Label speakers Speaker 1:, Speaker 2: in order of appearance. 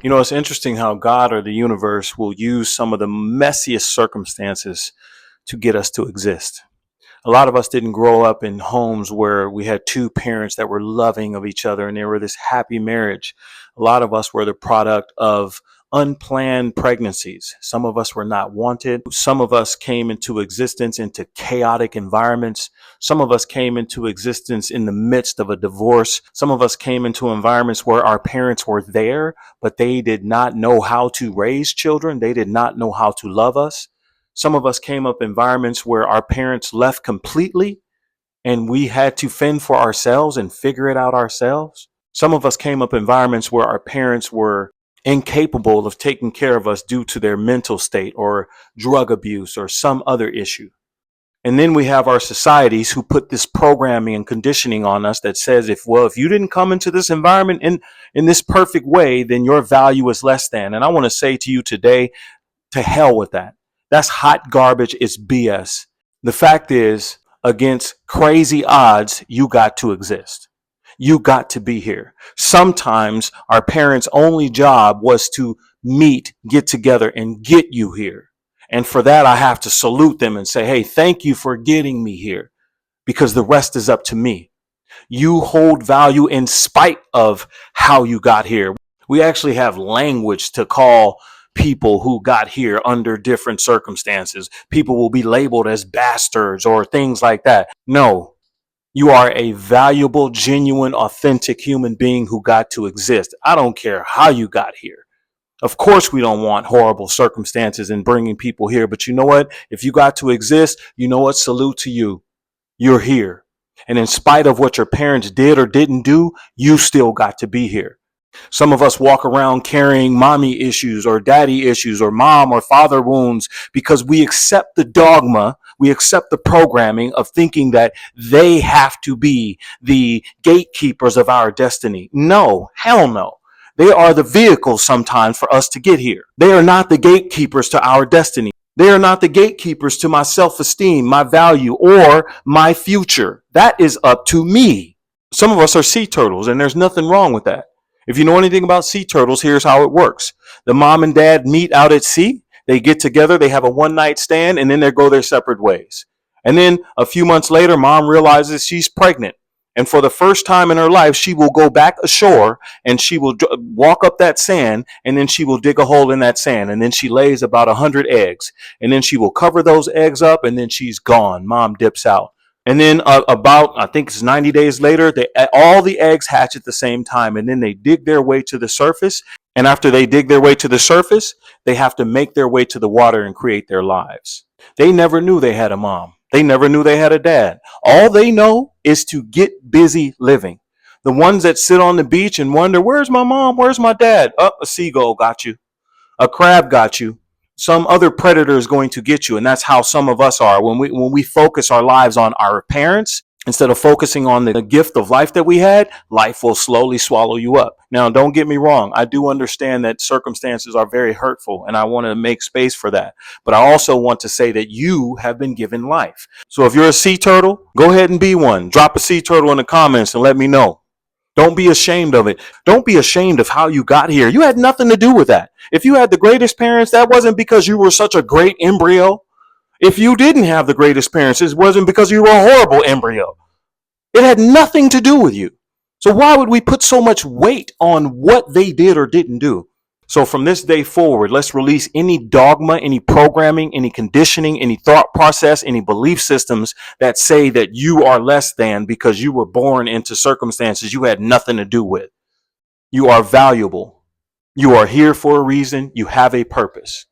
Speaker 1: You know, it's interesting how God or the universe will use some of the messiest circumstances to get us to exist. A lot of us didn't grow up in homes where we had two parents that were loving of each other and they were this happy marriage. A lot of us were the product of unplanned pregnancies. Some of us were not wanted. Some of us came into existence into chaotic environments. Some of us came into existence in the midst of a divorce. Some of us came into environments where our parents were there, but they did not know how to raise children. They did not know how to love us. Some of us came up environments where our parents left completely and we had to fend for ourselves and figure it out ourselves. Some of us came up environments where our parents were incapable of taking care of us due to their mental state or drug abuse or some other issue. And then we have our societies who put this programming and conditioning on us that says, if you didn't come into this environment in this perfect way, then your value is less than. And I want to say to you today, to hell with that. That's hot garbage. It's BS. The fact is, against crazy odds, you got to exist. You got to be here. Sometimes our parents' only job was to meet, get together, and get you here. And for that, I have to salute them and say, hey, thank you for getting me here, because the rest is up to me. You hold value in spite of how you got here. We actually have language to call people who got here under different circumstances. People will be labeled as bastards or things like that. No, you are a valuable, genuine, authentic human being who got to exist. I don't care how you got here. Of course, we don't want horrible circumstances in bringing people here. But you know what? If you got to exist, you know what? Salute to you. You're here. And in spite of what your parents did or didn't do, you still got to be here. Some of us walk around carrying mommy issues or daddy issues or mom or father wounds because we accept the dogma, we accept the programming of thinking that they have to be the gatekeepers of our destiny. No, hell no. They are the vehicles sometimes for us to get here. They are not the gatekeepers to our destiny. They are not the gatekeepers to my self-esteem, my value, or my future. That is up to me. Some of us are sea turtles, and there's nothing wrong with that. If you know anything about sea turtles, here's how it works. The mom and dad meet out at sea. They get together. They have a one-night stand, and then they go their separate ways. And then a few months later, mom realizes she's pregnant. And for the first time in her life, she will go back ashore and she will walk up that sand, and then she will dig a hole in that sand. And then she lays about 100 eggs. And then she will cover those eggs up, and then she's gone. Mom dips out. And then I think it's 90 days later, all the eggs hatch at the same time. And then they dig their way to the surface. And after they dig their way to the surface, they have to make their way to the water and create their lives. They never knew they had a mom. They never knew they had a dad. All they know is to get busy living. The ones that sit on the beach and wonder, where's my mom? Where's my dad? Oh, a seagull got you. A crab got you. Some other predator is going to get you. And that's how some of us are. When we focus our lives on our parents, instead of focusing on the gift of life that we had, life will slowly swallow you up. Now, don't get me wrong. I do understand that circumstances are very hurtful, and I want to make space for that. But I also want to say that you have been given life. So if you're a sea turtle, go ahead and be one. Drop a sea turtle in the comments and let me know. Don't be ashamed of it. Don't be ashamed of how you got here. You had nothing to do with that. If you had the greatest parents, that wasn't because you were such a great embryo. If you didn't have the greatest parents, it wasn't because you were a horrible embryo. It had nothing to do with you. So why would we put so much weight on what they did or didn't do? So from this day forward, let's release any dogma, any programming, any conditioning, any thought process, any belief systems that say that you are less than because you were born into circumstances you had nothing to do with. You are valuable. You are here for a reason. You have a purpose.